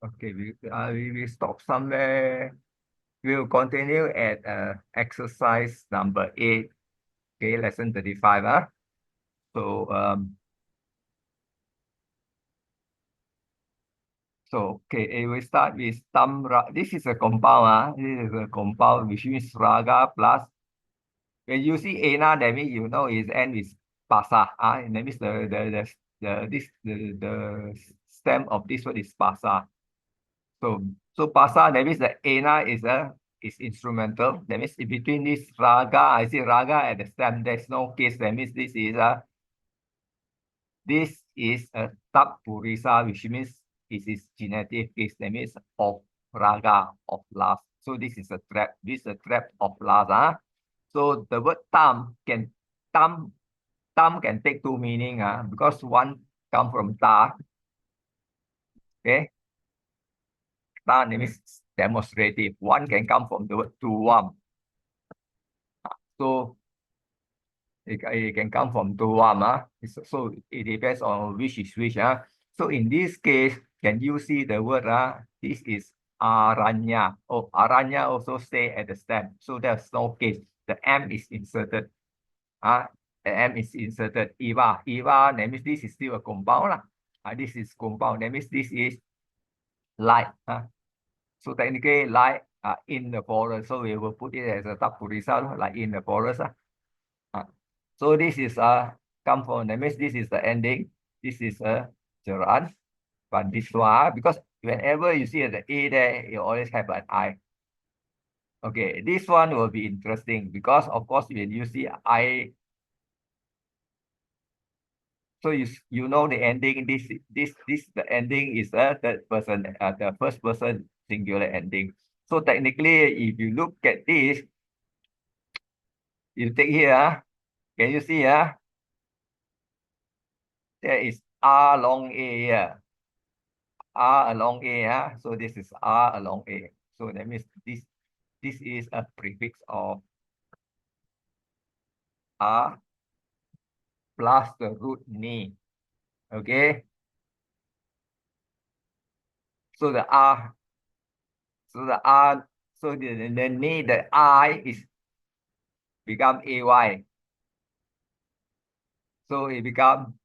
Okay, we stop somewhere. We'll continue at exercise number 8. Okay, lesson 35. So we start with this is a compound. This is a compound which means raga plus. When you see ena, that means you know is end with pasa. That means the stem of this word is pasa. So pasa, that means the ena is instrumental. That means in between this raga, I see raga at the stem. There's no case. That means this is a tab purisa, which means this is genetic case. That means of raga, of lust. So this is a trap. This is a trap of lust. So the word tam can take two meaning. Because one come from ta. Okay. Ta means demonstrative. One can come from the word tuam. So it can come from tuam. So it depends on which is which. So in this case, can you see the word? This is aranya. Oh, aranya also stay at the stem. So there's no case. The M is inserted. The M is inserted. Eva. That means this is still a compound. This is compound. That means this is light. So technically light in the forest. So we will put it as a tapurisa, like in the forest. So this is come from, that means this is the ending. This is a gerund. But this one, because whenever you see the A there, you always have an I. Okay, this one will be interesting because of course when you see I, so you know the ending. This the ending is the third person, the first person singular ending. So technically, if you look at this, you take here. Can you see? There is R long A here. R along A. So this is R along A. So that means this is a prefix of R plus the root ni. Okay. So the R, so the R, so the ni, the I is become AY. So it become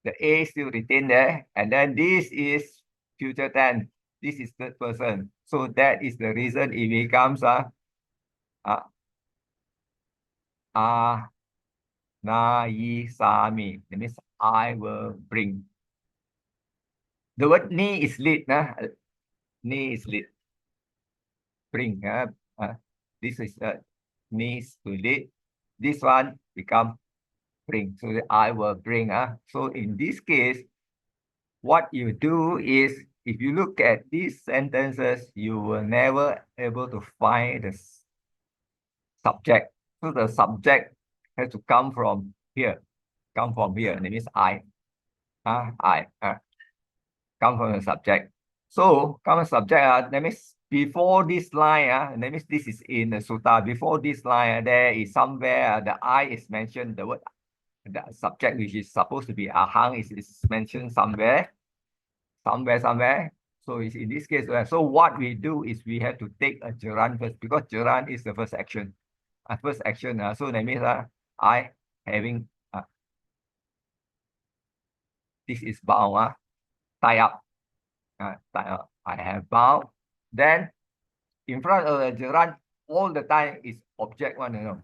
the A still retained there. And then this is future tense. This is third person. So that is the reason it becomes Naisami. That means I will bring. The word ni is lead. Ni is lead. Bring. This is needs to lead. This one become bring. So I will bring. So in this case, what you do is, if you look at these sentences, you will never able to find the subject. So the subject has to come from here. Come from here. That means I. Come from the subject. So come from subject. That means before this line. That means this is in the sutta. Before this line, there is somewhere the I is mentioned. The word, the subject which is supposed to be ahang is mentioned somewhere. So it's in this case. So what we do is we have to take a gerund first, because gerund is the first action. First action. So that means I having this is bound. Tie up. I have bound. Then in front of the gerund, all the time is object one.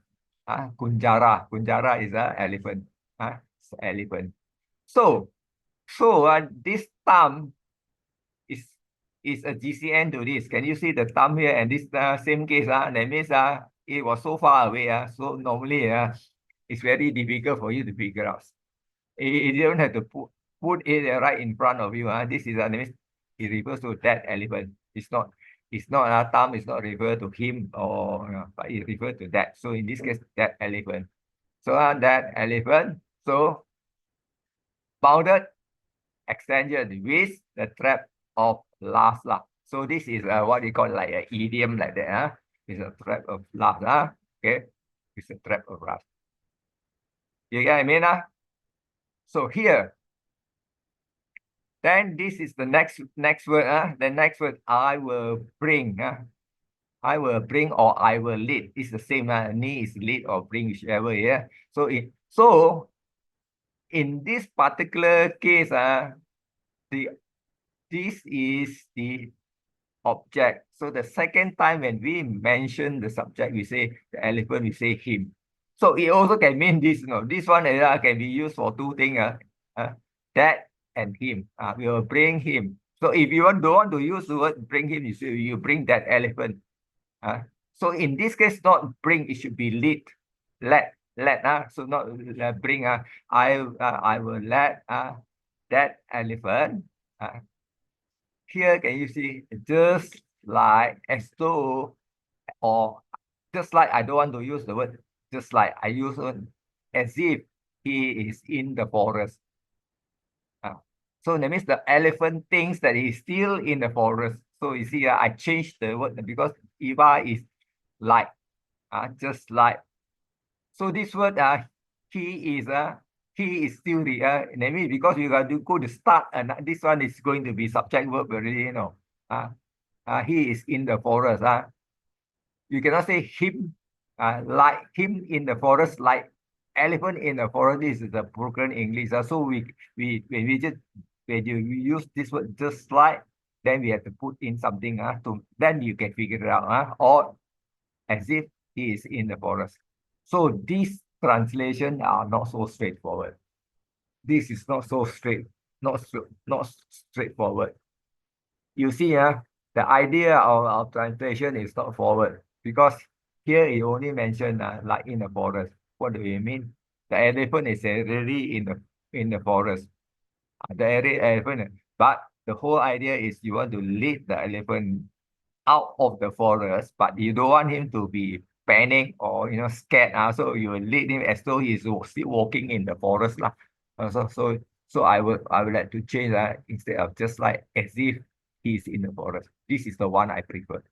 Kunjara. Kunjara is an elephant. Elephant. So this thumb is a GCN to this. Can you see the thumb here? And this same case. That means it was so far away. So normally it's very difficult for you to figure out. You don't have to put it right in front of you. This is that means it refers to that elephant. It's not thumb is not referred to him, or but it refers to that. So in this case, that elephant. So that elephant. So bounded extension with the trap of last. So this is what you call like an idiom like that. It's a trap of last. Okay, it's a trap of last. You get what I mean? So here, Then this is the next word. The next word, I will bring. I will bring or I will lead. It's the same. Ni is lead or bring, whichever. Yeah. So in this particular case, this is the object. So the second time when we mention the subject, we say the elephant, we say him. So it also can mean this. This one can be used for two things. That and him. We will bring him. So if you don't want to use the word bring him, you say you bring that elephant. So in this case, not bring, it should be lead. Let. So not bring. I will let that elephant. Here, can you see? Just like, as though, or just like, I don't want to use the word just like, I use it as if he is in the forest. So that means the elephant thinks that he's still in the forest. So you see, I changed the word because Eva is like, just like. So this word, he is still the, that means because you got to go to start, and this one is going to be subject verb already, he is in the forest. You cannot say him, like him in the forest, like elephant in the forest. This is the broken English. So when you use this word just like, then we have to put in something, then you can figure it out, or as if he is in the forest. So these translations are not so straightforward. This is not so not straightforward. You see, the idea of translation is not forward, because here it only mentioned like in the forest. What do you mean? The elephant is already in the forest. The elephant, but the whole idea is you want to lead the elephant out of the forest, but you don't want him to be panic or scared. So you will lead him as though he's still walking in the forest. So I would like to change that instead of just like as if he's in the forest. This is the one I prefer.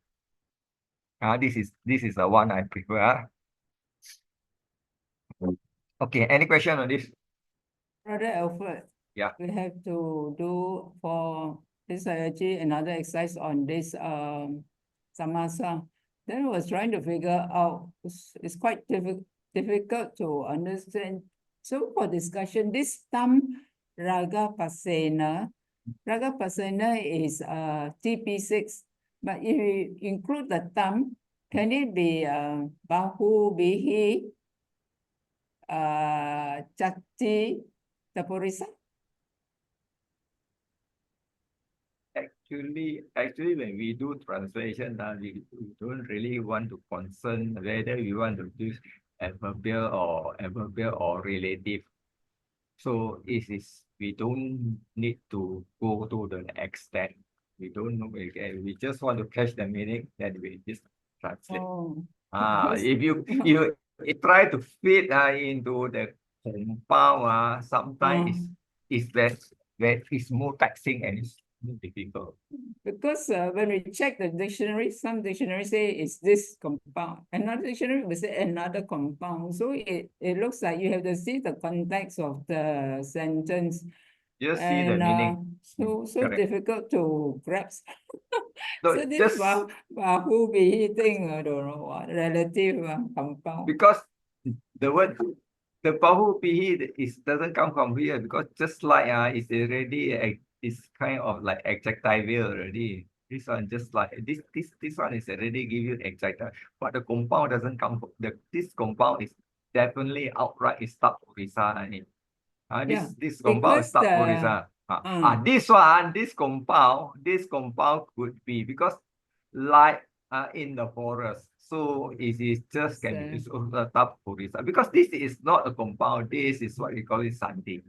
This is the one I prefer. Okay, any question on this? Brother Alfred, Yeah. we have to do for this actually another exercise on this samasa. Then I was trying to figure out, it's quite difficult to understand. So for discussion, this tam raga pasena is TP6, but if you include the tam, can it be bahu bihi Chatti Tapurisa? Actually, when we do translation, we don't really want to concern whether we want to use adverbial or relative. So we don't need to go to the extent. We don't know. We just want to catch the meaning, then we just translate. If you try to fit into the compound, sometimes it's more taxing and it's more difficult. Because when we check the dictionary, some dictionaries say it's this compound. Another dictionary will say another compound. So it looks like you have to see the context of the sentence. Just see the meaning. So Correct. difficult to grasp. So So this bahu bihi thing, I don't know what, relative compound. Because the word, the bahu bihi doesn't come from here, because just like it's already it's kind of like adjectival already. This one just like this one is already give you adjective, but the compound doesn't come from this compound is definitely outright is start orisa. This compound is start orisa. This compound could be because like in the forest. So it is just can be used of the top orisa, because this is not a compound. This is what we call it sandhi.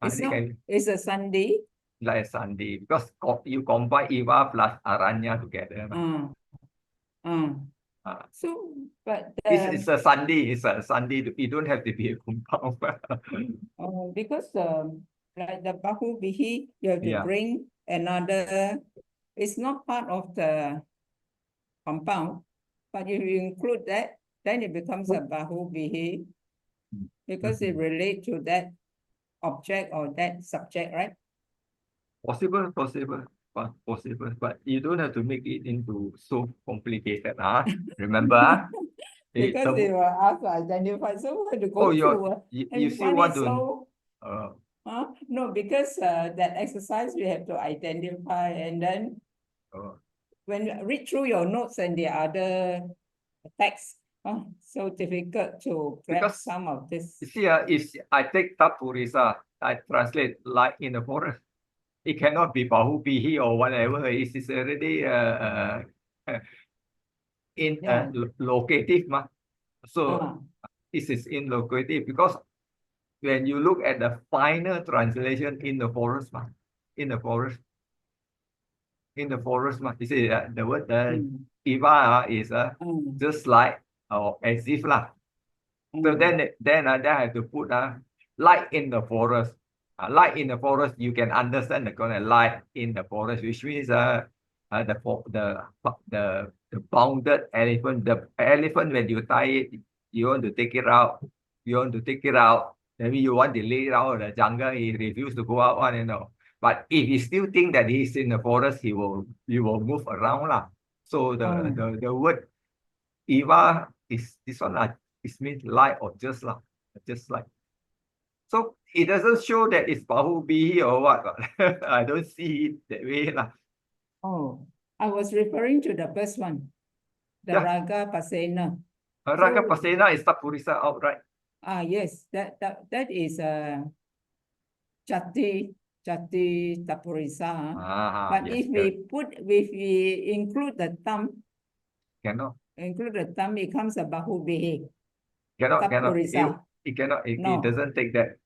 It's a sandhi. Like sandhi, because you combine Iva plus Aranya together. So, but it's a sandhi. It's a sandhi. You don't have to be a compound. Because like the bahu bihi, you have to bring another. It's not part of the compound, but if you include that, then it becomes a bahu bihi because it relates to that object or that subject, right? Possible, but you don't have to make it into so complicated. Remember, Because they were asked to identify, so we had to go oh, through. you And still one want is to, so, uh, no, because that exercise we have to identify, and then when you read through your notes and the other text, so difficult to grab because some of this. you see, if I take Tapurisa, I translate like in the forest, it cannot be Bahubihi or whatever. It is already in Yeah. locative, so this is in locative because when you look at the final translation in the forest, in the forest, you see the word Iva is just like or as if lah. So then I have to put light in the forest. Light in the forest, you can understand the kind of light in the forest, which means the bounded elephant. The elephant, when you tie it, you want to take it out. Maybe you want to lay it out in the jungle. He refused to go out, But if he still think that he's in the forest, he will move around lah. So the word Eva is this one it means light or just like. So it doesn't show that it's Bahubihi or what. I don't see it that way lah. Oh, I was referring to the first one, the Raga Pasena. Raga Pasena is Tapurisa outright. Yes, that is Jati Tapurisa. But yes, if we include the thumb, cannot. Include the thumb, it becomes a Bahubihi. Cannot. Tapurisa. It cannot. It No. doesn't take that.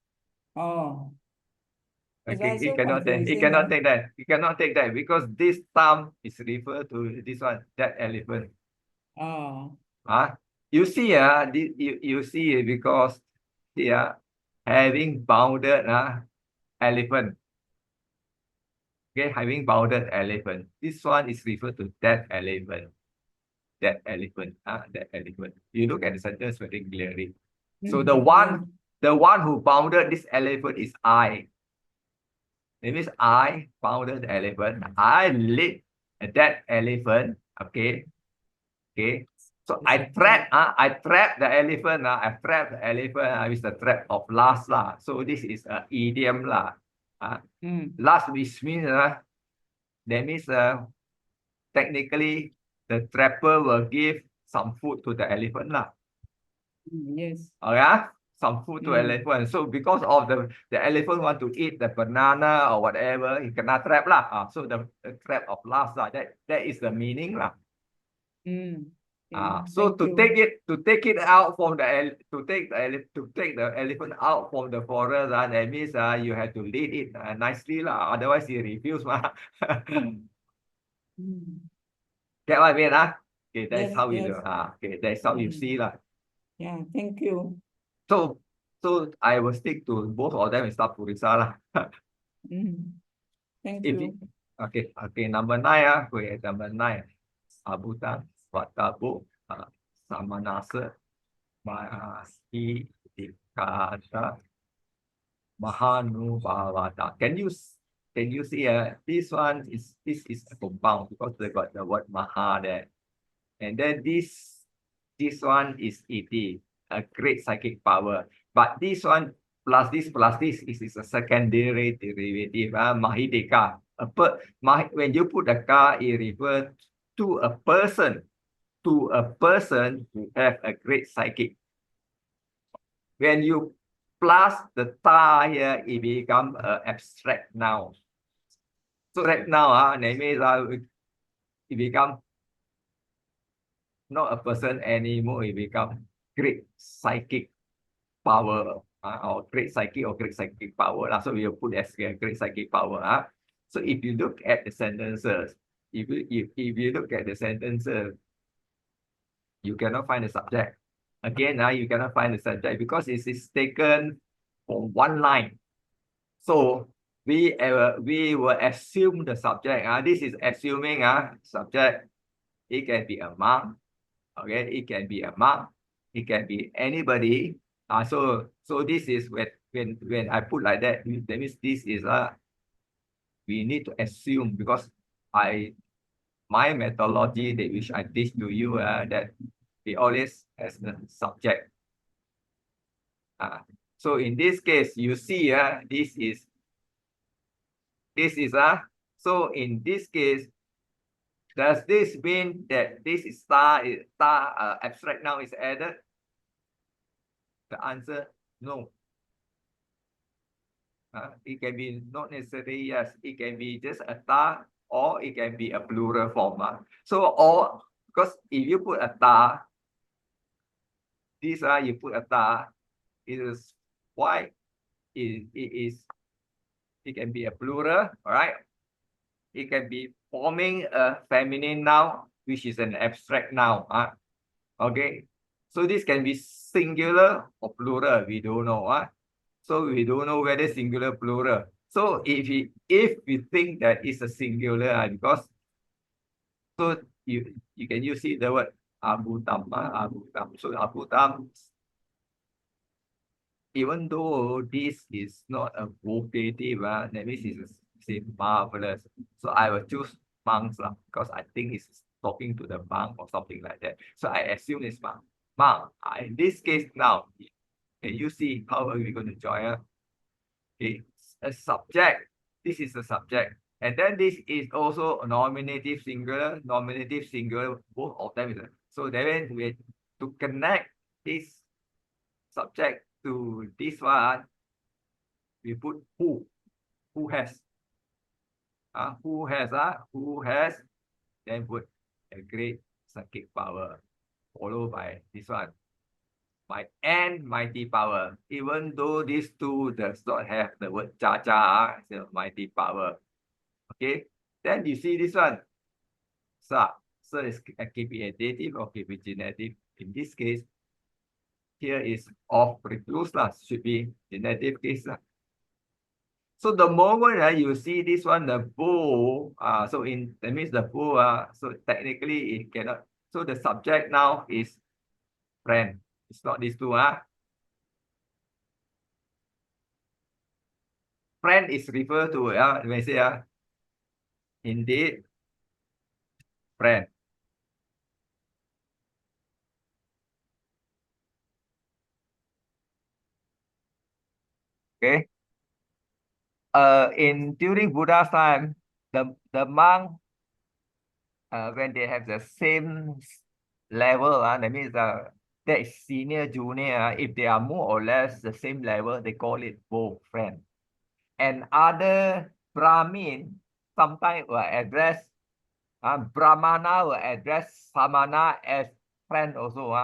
Oh. Okay, it cannot take that. It cannot take that because this thumb is referred to this one, that elephant. Oh. You see, you see because here having bounded elephant. Okay, having bounded elephant. This one is referred to that elephant. That elephant. You look at the sentence very clearly. So the one who bounded this elephant is I. It means I bounded the elephant. I lead that elephant. Okay. So I trap the elephant. I trap the elephant with the trap of last lah. So this is an idiom lah. Last which means that means technically the trapper will give some food to the elephant lah. Yes. Okay, some food to elephant. So because of the elephant want to eat the banana or whatever, he cannot trap lah. So the trap of last lah. That is the meaning lah. So to take it out from the elephant out from the forest, that means you have to lead it nicely lah. Otherwise, he refuse lah. Get what I mean? Okay, that's how you do. Okay, that's how you see lah. Yeah, thank you. So I will stick to both of them and start Purisa lah. Thank you. Okay, number 9 number 9. Abutan, Watabu, Samanasa, Mahasi, Dikata, Mahanubhavata. Can you see this one is a compound because they got the word Maha there. And then this one is iti, a great psychic power. But this one plus this is a secondary derivative, Mahideka. When you put the ka, it refers to a person who have a great psychic. When you plus the ta here, it becomes an abstract noun. So right now, that means it becomes not a person anymore, it becomes great psychic power, or great psychic power. So we will put as great psychic power. So if you look at the sentences, if you look at the sentences, you cannot find the subject. Again, you cannot find the subject because it is taken from one line. So we will assume the subject. This is assuming subject. It can be a monk. Okay, it can be a monk. It can be anybody. So this is when I put like that means this is we need to assume, because my methodology that which I teach to you that we always as the subject. So in this case, you see this is so in this case, does this mean that this is star abstract noun is added? The answer, no. It can be not necessarily yes. It can be just a star, or it can be a plural form. So because if you put a star, this you put a star, it is why it can be a plural, all right? It can be forming a feminine noun, which is an abstract noun. Okay, so this can be singular or plural. We don't know. So we don't know whether singular, plural. So if we think that it's a singular, because so you can use the word Abu Tam. So Abu Tam, even though this is not a vocative, that means it's say marvelous. So I will choose monks because I think it's talking to the monk or something like that. So I assume it's monk. Monk. In this case now, can you see how are we going to join? Okay, a subject. This is the subject. And then this is also a nominative singular, both of them is so then we to connect this subject to this one, we put who has who has, then put a great psychic power, followed by this one, by and mighty power. Even though these two does not have the word cha, it's a mighty power. Okay, then you see this one, so is KP dative or KP genetive. In this case, here is of recluse should be genetive case. So the moment you see this one, the bow, so that means the bow, so technically it cannot. So the subject now is friend. It's not these two. Friend is referred to when I say indeed friend. Okay. In during Buddha's time, the monk when they have the same level, that means that is senior, junior. If they are more or less the same level, they call it both friend. And other Brahmin sometimes will address Brahmana will address Samana as friend also.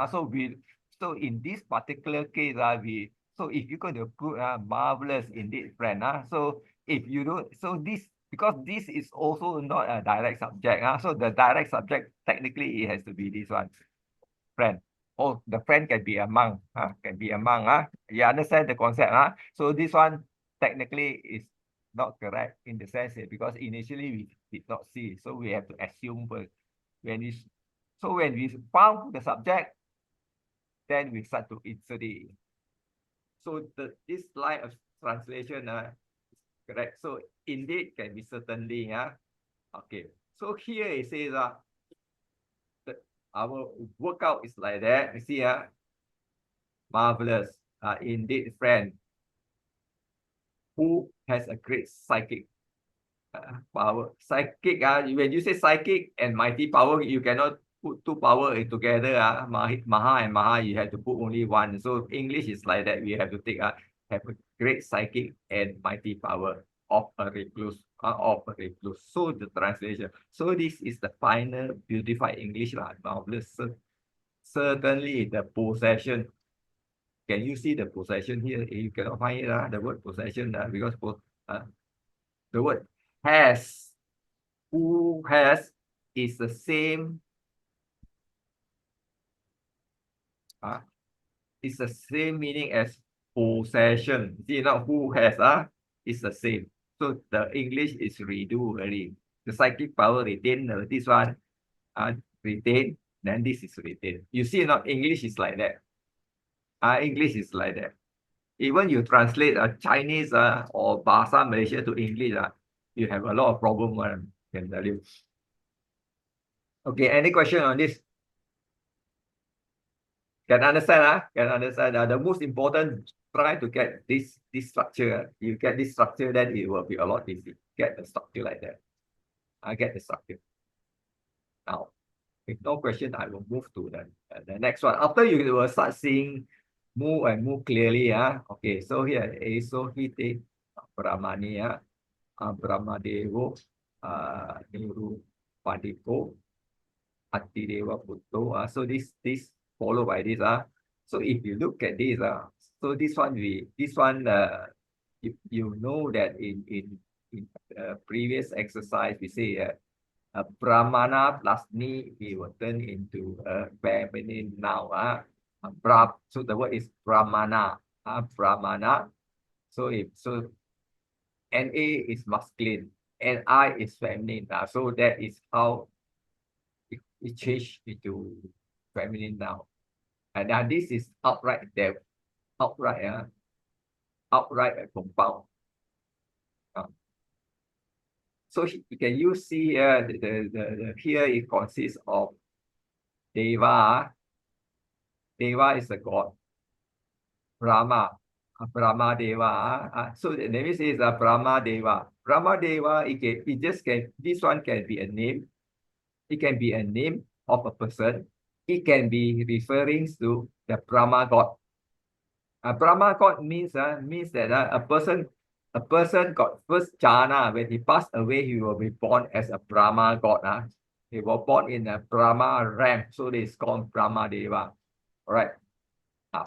So in this particular case, so if you're going to put marvelous indeed friend. So if you don't, so this, because this is also not a direct subject. So the direct subject technically it has to be this one, friend. Oh, the friend can be a monk. Can be a monk. You understand the concept? So this one technically is not correct in the sense that because initially we did not see, so we have to assume first. When we found the subject, then we start to insert it. So this line of translation correct. So indeed can be certainly. Okay. So here it says our workout is like that. You see, marvelous. Indeed, friend who has a great psychic power. Psychic, when you say psychic and mighty power, you cannot put two power together. Maha and Maha, you have to put only one. So English is like that. We have to take have a great psychic and mighty power of a recluse. So the translation. So this is the final beautified English marvelous. Certainly the possession. Can you see the possession here? You cannot find it, the word possession because the word has, who has is the same. It's the same meaning as possession. See now, who has is the same. So the English is redo already. The psychic power retain this one retain, then this is retain. You see now, English is like that. English is like that. Even you translate Chinese or Bahasa Malaysia to English, you have a lot of problem, I can tell you. Okay, any question on this? Can understand? Can understand? The most important, try to get this structure. You get this structure, then it will be a lot easy. Get the structure like that. I get the structure. Now, if no question, I will move to the next one. After you will start seeing move clearly. Okay, so here, Eso Hite Brahmani, Brahmadevo, Niru Padiko, Atideva Bhutto. So this followed by this. So if you look at this, so this one you know that in previous exercise we say Brahmana plus ni, we will turn into a feminine noun. So the word is Brahmana. Brahmana. So Na is masculine, Ni is feminine. So that is how it changed into feminine noun. And now this is outright there, outright compound. So you can see here here it consists of Deva. Deva is a god. Brahma. Brahma Deva. So the name is Brahma Deva. Brahma Deva, this one can be a name. It can be a name of a person. It can be referring to the Brahma god. Brahma god means that a person got first jhana. When he passed away, he will be born as a Brahma god. He was born in a Brahma realm, so this is called Brahma Deva. All right.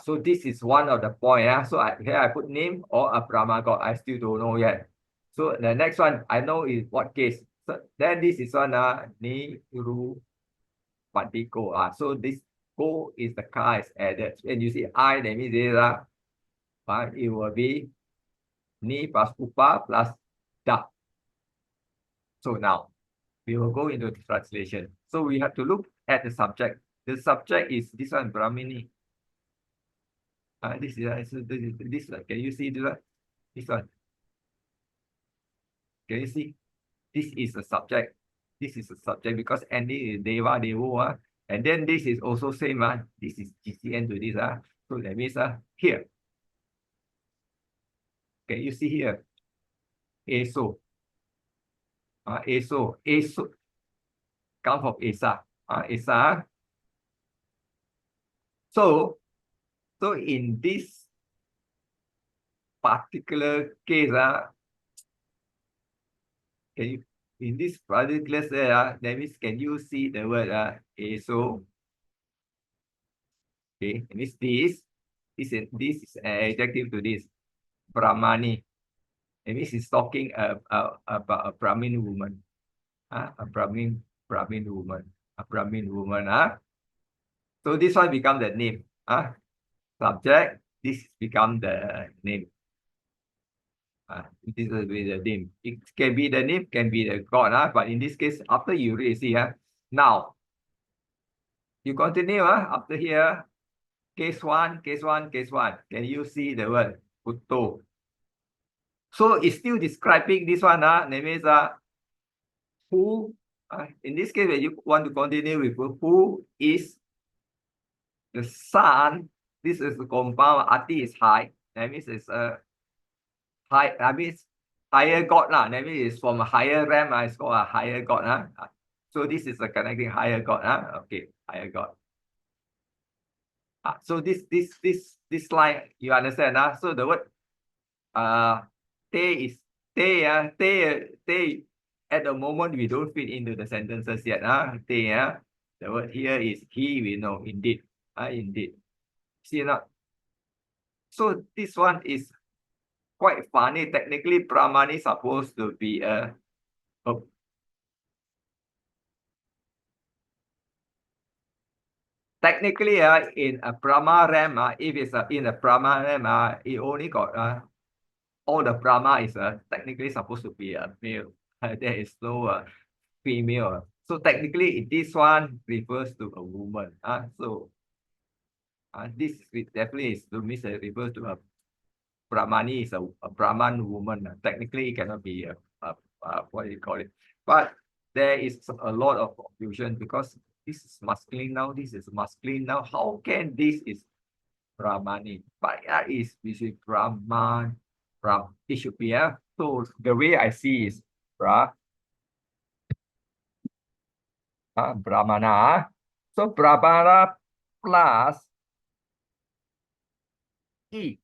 So this is one of the point. So here I put name or a Brahma god. I still don't know yet. So the next one I know is what case. So then this is one Niru Padiko. So this go is the car is added. When you see I, that means it will be ni plus upa plus da. So now we will go into the translation. So we have to look at the subject. The subject is this one, Brahmini. This one. Can you see this one? This one. Can you see? This is the subject. This is the subject because Andy is Deva Devo. And then this is also same. This is GCN to this. So that means here. Can you see here? Eso. Eso come from Esa. Esa. So in this particular case, can you in this particular that means can you see the word Eso? Okay, it means this is an adjective to this Brahmani. It means it's talking about a Brahmin woman. A Brahmin woman. A Brahmin woman. So this one become the name. Subject, this become the name. This will be the name. It can be the name, can be the god. But in this case, after you read, see, now you continue. After here, case one. Can you see the word Utto? So it's still describing this one. That means who. In this case, when you want to continue with who is the sun. This is the compound. Ati is high. That means it's a high. That means higher god. That means it's from a higher realm. It's called a higher god. So this is a connecting higher god. Okay, higher god. So this line you understand. So the word te is te. At the moment we don't fit into the sentences yet. Te. The word here is he. We know indeed. Indeed. See not. So this one is quite funny. Technically, Brahmani is supposed to be a technically in a Brahma realm, if it's in a Brahma realm, it only got all the Brahma is technically supposed to be a male. There is no female. So technically, this one refers to a woman. So this definitely is to refers to a Brahmani is a Brahman woman. Technically, it cannot be what do you call it? But there is a lot of confusion because this is masculine now, this is masculine now. How can this is Brahmani? But that is Brahman. It should be so the way I see is Brahmana. So Brahmana plus E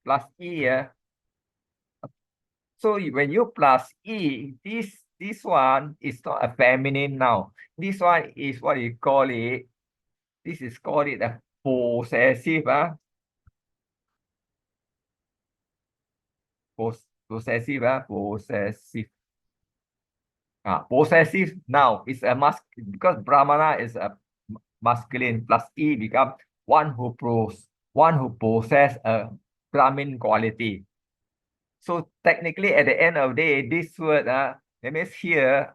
plus E. So when you plus E, this one is not a feminine now. This one is what you call it. This is called it a possessive. Possessive. Possessive now is a because Brahmana is a masculine plus E become one who possess a Brahmin quality. So technically, at the end of the day, this word, that means here,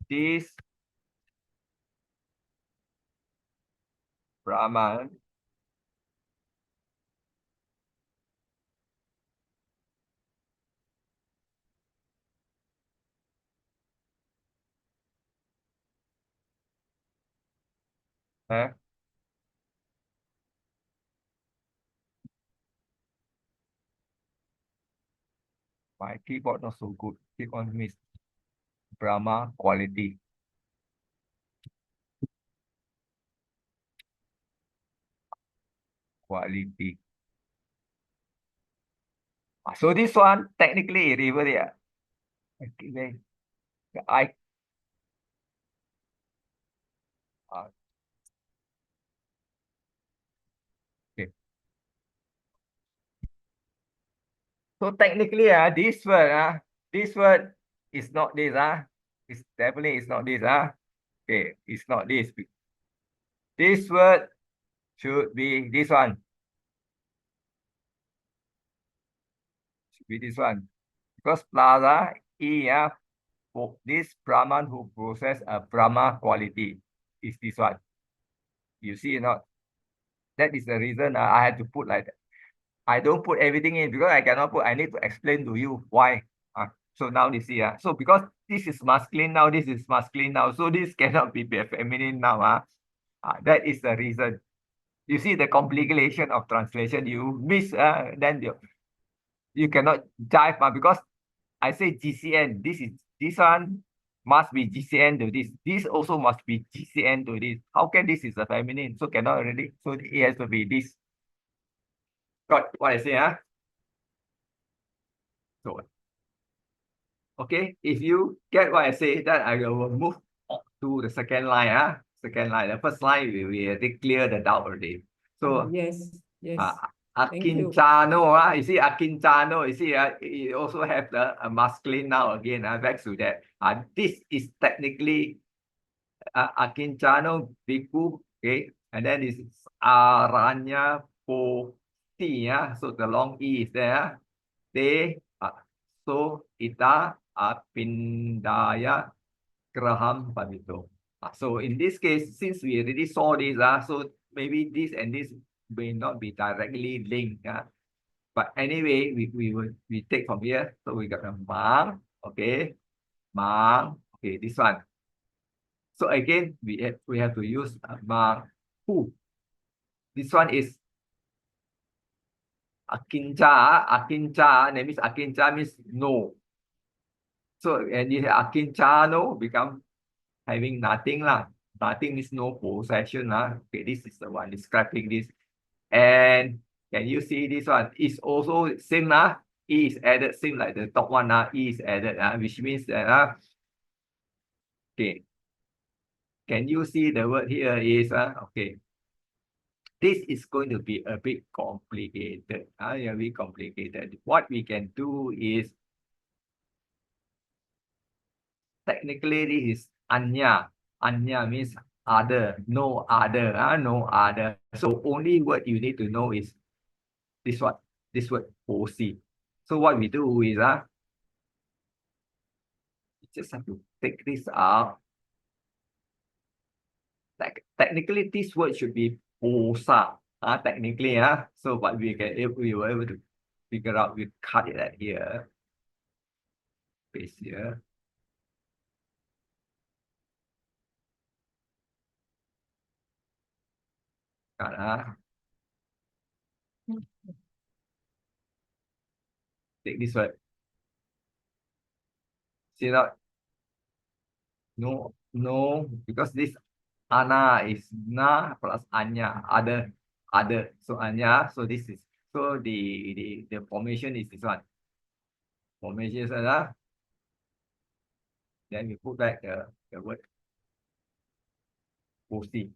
this Brahman my keyboard not so good. Click on miss Brahma quality. Quality. So this one technically river yeah. Okay, I okay. So technically this word is not this it's definitely it's not this okay, it's not this. This word should be this one. Should be this one. Because plaza E this Brahman who possess a Brahma quality is this one. You see or not? That is the reason I had to put like that. I don't put everything in because I cannot put. I need to explain to you why. So now you see. So because this is masculine now, this is masculine now. So this cannot be feminine now. That is the reason. You see the complication of translation. You miss, then you cannot jive because I say GCN. This one must be GCN to this. This also must be GCN to this. How can this is a feminine? So cannot really. So it has to be this. Got what I say, So okay, if you get what I say, then I will move to the second line. Second line. The first line we already clear the doubt already. So yes. Akincano, you see Akincano, you see it also have the masculine now again. Back to that. This is technically Akincano Biku, okay, and then this is Aranya Po T, so the long E is there. Te so ita apindaya graham pamito. So in this case, since we already saw this, so maybe this and this may not be directly linked. But anyway, we take from here. So we got a mang, okay, mang, okay, this one. So again, we have to use mang who. This one is akincha. Akincha, that means akincha means no. So and you have akinchano become having nothing lah. Nothing means no possession lah. Okay, this is the one describing this. And can you see this one? It's also same lah. E is added, same like the top one E is added which means that okay. Can you see the word here is okay. This is going to be a bit complicated. Very complicated. What we can do is technically this is anya. Anya means other, no other, no other. So only word you need to know is this one, this word OC. So what we do is you just have to take this out. Technically, this word should be posa. technically, so but we can, if we were able to figure out, we cut it at here, paste here. Cut, take this word. See that? No, no, because this ana is na plus anya, other. So anya, so this is, so the formation is this one. Formation is then we put back the word posi.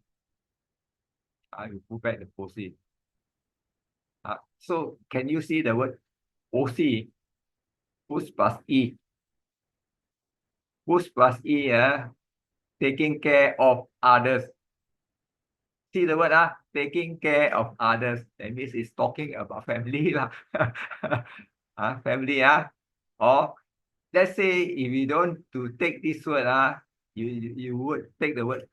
You put back the posi. So can you see the word posi? Pus plus e. Pus plus e, taking care of others. See the word, taking care of others. That means it's talking about family lah. Family, or let's say if you don't to take this word, you would take the word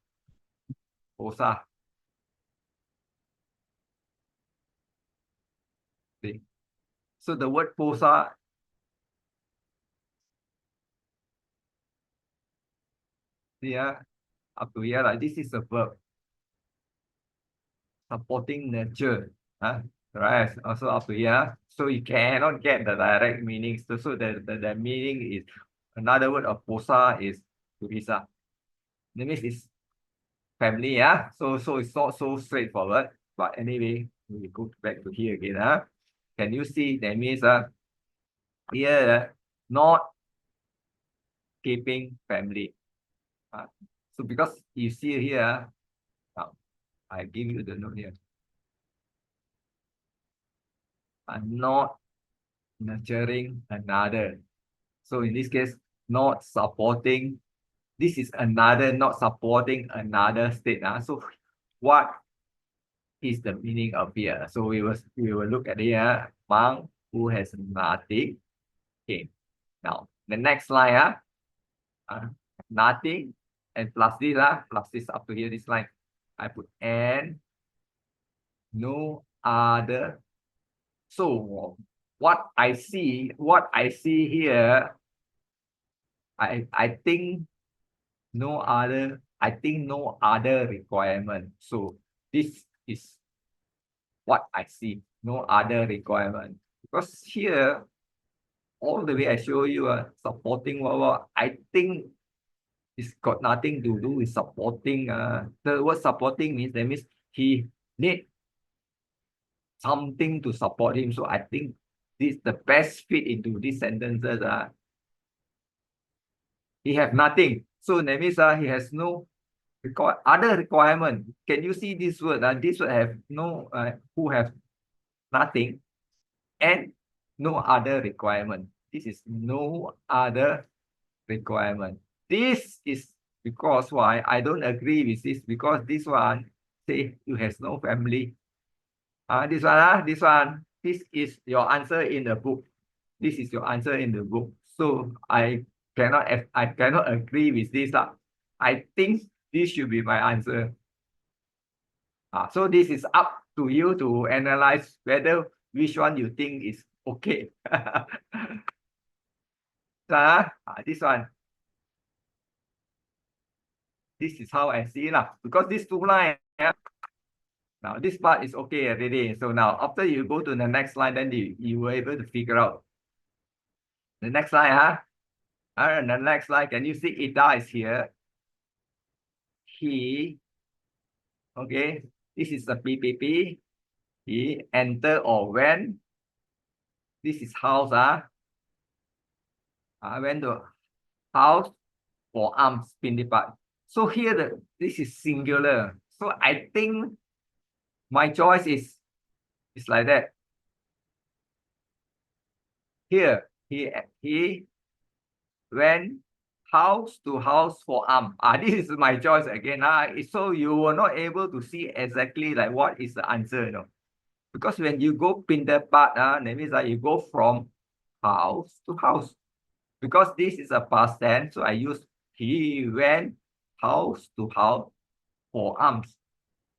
posa. See? So the word posa, up to here, like this is a verb supporting nature. Right, also up to here. So you cannot get the direct meanings. So the meaning is, another word of posa is turisa. That means it's family, so it's not so straightforward, but anyway, we go back to here again. Can you see? That means here, not keeping family. So because you see here, now I give you the note here. Not nurturing another. So in this case, not supporting. This is another, not supporting another state. So what is the meaning of here? So we will look at here, monk who has nothing. Okay. Now the next line, nothing and plus this up to here, this line. I put and no other. So what I see here, I think no other, requirement. So this is what I see, no other requirement. Because here, all the way I show you supporting what I think it's got nothing to do with supporting. The word supporting means, that means he need something to support him. So I think this the best fit into these sentences. He have nothing. So that means he has no other requirement. Can you see this word? This word have no, who have nothing and no other requirement. This is no other requirement. This is because why I don't agree with this, because this one say you has no family. This one, this is your answer in the book. This is your answer in the book. So I cannot agree with this. I think this should be my answer. So this is up to you to analyze whether which one you think is okay. This one. This is how I see it, because these two lines. Now this part is okay already. So now after you go to the next line, then you were able to figure out the next line. And the next line, can you see Ida is here? He, okay, this is the PPP. He enter or went. This is house. I went to house for arms, pindipat. So here this is singular. So I think my choice is like that. Here he went house to house for arm. This is my choice again. So you were not able to see exactly like what is the answer, because when you go pindapat, that means you go from house to house. Because this is a past tense, so I use he went house to house for arms.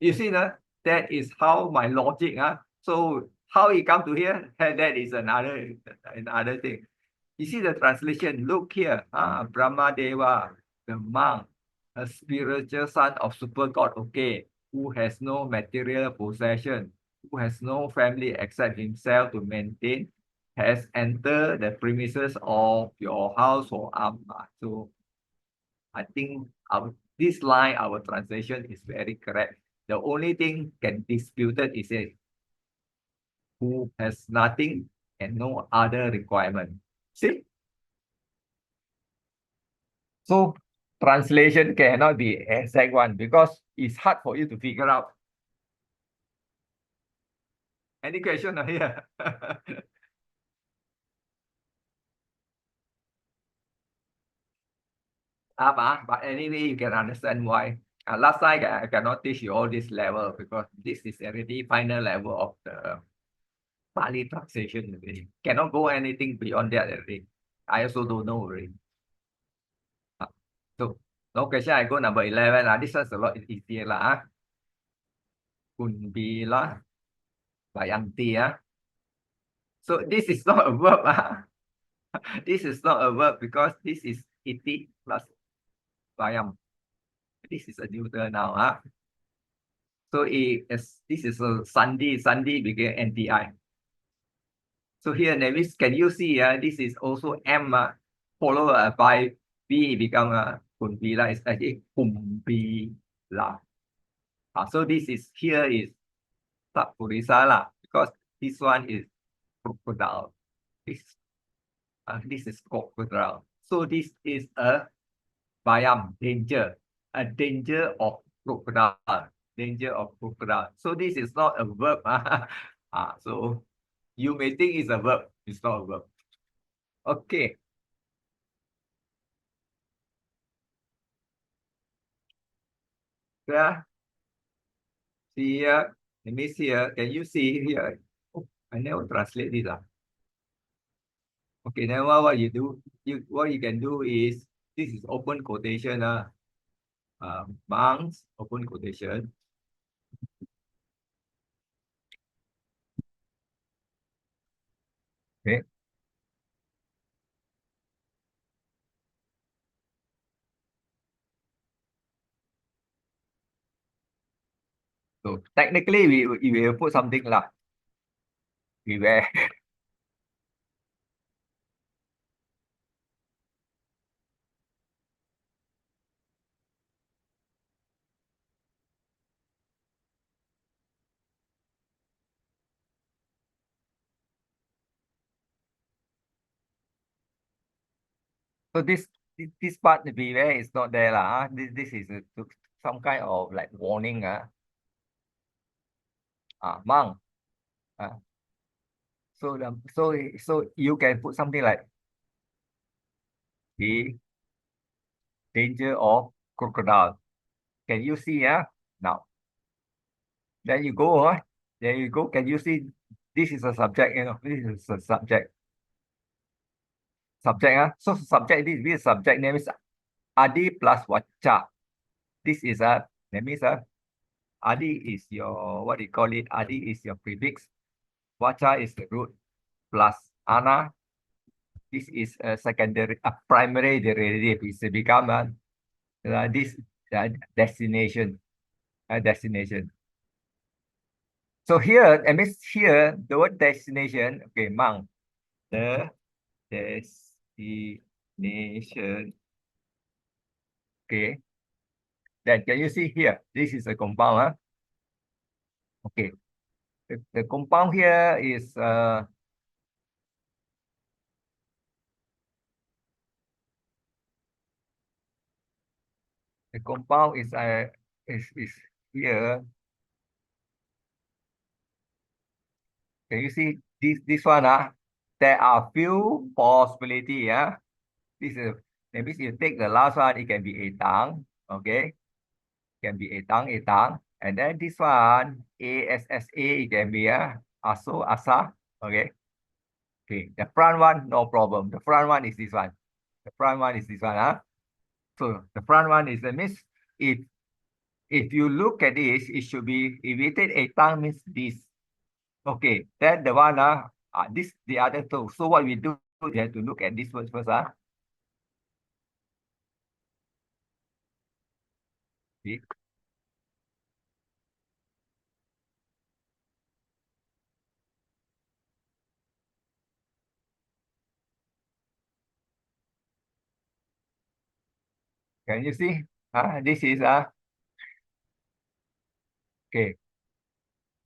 You see, That is how my logic. So how it come to here, that is another thing. You see the translation, look here, Brahma Deva, the monk, a spiritual son of super god, okay, who has no material possession, who has no family except himself to maintain, has entered the premises of your house for Amma. So I think this line, our translation is very correct. The only thing can disputed is it who has nothing and no other requirement. See? So translation cannot be exact one because it's hard for you to figure out. Any question here? But anyway, you can understand why. Last time I cannot teach you all this level because this is already final level of the Pali translation already. Cannot go anything beyond that already. I also don't know already. So no question. I go number 11. This one's a lot easier lah. Kunbila Bayanti. So this is not a verb. This is not a verb because this is iti plus bayam. This is a neuter now. So this is a sandi. Sandi became NTI. So here, Nevis, can you see? This is also M followed by B become kumbila. It's actually kumbila. So this is here is tapurisa lah because this one is crocodile. This is crocodile. So this is a bayam danger, a danger of crocodile, danger of crocodile. So this is not a verb. So you may think it's a verb. It's not a verb. Okay. Yeah. See here. Let me see here. Can you see here? Oh, I never translate this. Okay, then what you do? What you can do is this is open quotation. Monks, open quotation. Okay. So technically, we will put something lah. Beware. So this part beware is not there lah. This is some kind of like warning. Monk. So you can put something like the danger of crocodile. Can you see? Now, then you go. There you go. Can you see? This is a subject. This is a subject. Subject. So subject. This subject name is Adi plus Wacha. This is that means Adi is your what do you call it? Adi is your prefix. Wacha is the root plus Ana. This is a primary derivative. It's become this destination. Destination. So here, I mean here, the word destination, okay, Mang, the destination, okay. Then can you see here? This is a compound, Okay. The compound here is the compound is here. Can you see this one? There are few possibility. This is that means you take the last one, it can be a tongue, okay? Can be a tongue, and then this one ASSA, it can be ASO, ASA, okay? Okay, the front one, no problem. The front one is this one. The front one is this one. So the front one is the means if if you look at this, it should be, if we take a tongue means this. Okay, then the one, this, the other two. So what we do, we have to look at this word first. See? Can you see? This is, okay,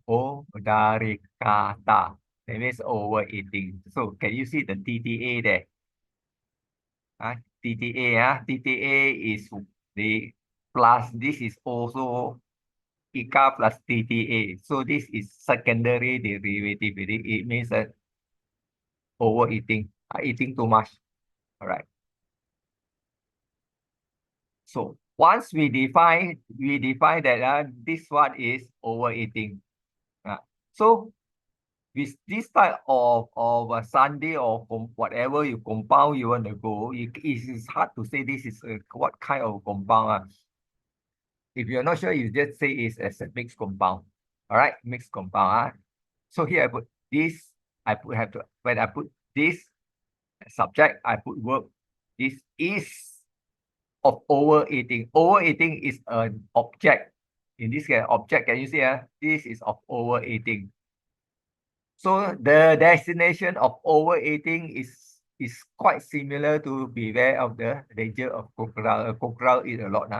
O dari kata. That means overeating. So can you see the TTA there? TTA is the plus, this is also Ika plus TTA. So this is secondary derivative. It means that overeating, eating too much. All right. So once we define that this one is overeating. So with this type of a Sunday or whatever you compound you want to go, it is hard to say this is what kind of compound. If you're not sure, you just say it's as a mixed compound. All right, mixed compound. So here I put this. When I put this subject, I put verb. This is of overeating. Overeating is an object. In this case, object, can you see? This is of overeating. So the destination of overeating is quite similar to beware of the danger of crocodile. Crocodile eat a lot.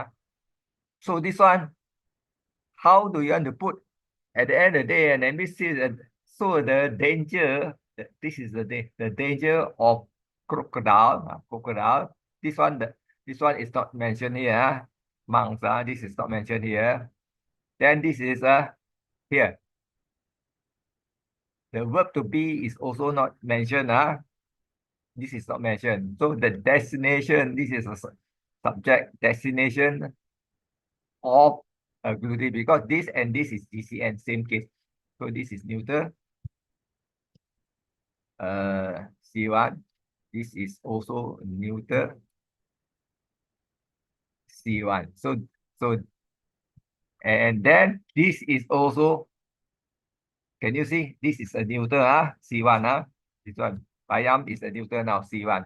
So this one, how do you want to put at the end of the day? And then we see that, so the danger, this is the danger of crocodile. Crocodile. This one, this one is not mentioned here. Monks, this is not mentioned here. Then this is here. The verb to be is also not mentioned. This is not mentioned. So the destination, this is a subject, destination of a glutamate, because this and this is GCN, same case. So this is neuter. C1. This is also neuter. C1. So and then this is also, can you see? This is a neuter, C1, this one. Bayam is a neuter now, C1.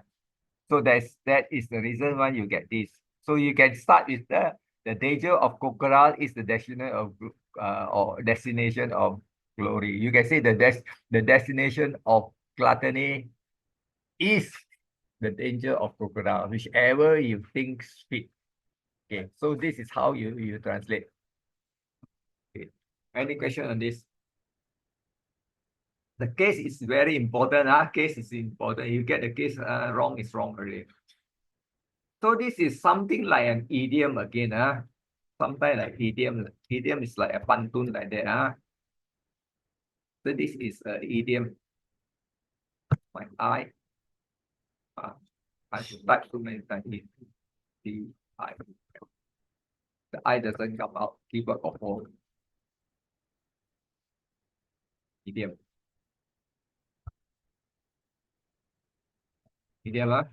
So that is the reason why you get this. So you can start with the danger of crocodile is the destination of or destination of glory. You can say the destination of gluttony is the danger of crocodile, whichever you think fit. Okay, so this is how you translate. Okay. Any question on this? The case is very important. Case is important. You get the case wrong, is wrong already. So this is something like an idiom again. Sometimes like idiom. Idiom is like a pantun like that. So this is an idiom. My eye. I should type too many times. The eye. The eye doesn't come out. Keyboard of all. Idiom. Idiom.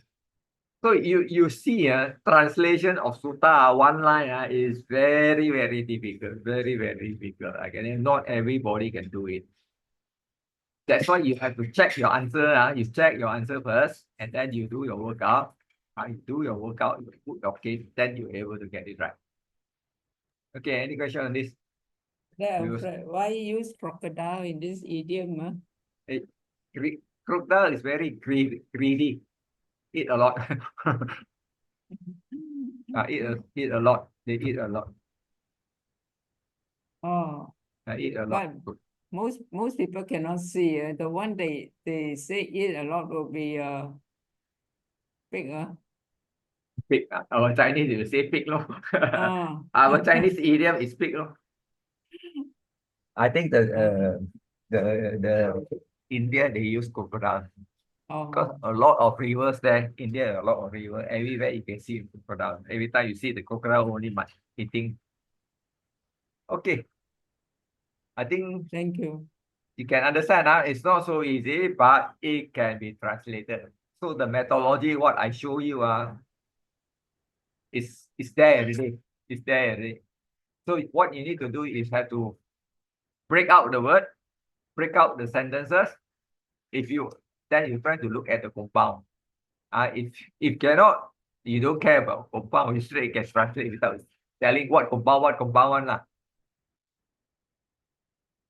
So you see translation of sutta one line is very, very difficult. Very, very difficult. Again, not everybody can do it. That's why you have to check your answer. You check your answer first, and then you do your workout. You do your workout, you put your case, then you're able to get it right. Okay, any question on this? Yeah, why use crocodile in this idiom? Crocodile is very greedy. Eat a lot. Eat a lot. They eat a lot. Oh, eat a lot. but most people cannot see. The one they say eat a lot will be pig. Pig. Our Chinese will say pig. Ah. Our Chinese idiom is pig. I think the India, they use crocodile. Because a lot of rivers there, India, a lot of river. Everywhere you can see crocodile. Every time you see the crocodile, only much eating. Okay. I think Thank you. you can understand. It's not so easy, but it can be translated. So the methodology, what I show you, is there already. It's there already. So what you need to do is have to break out the word, break out the sentences. If you then you try to look at the compound. If cannot, you don't care about compound, you straight get frustrated without telling what compound one lah.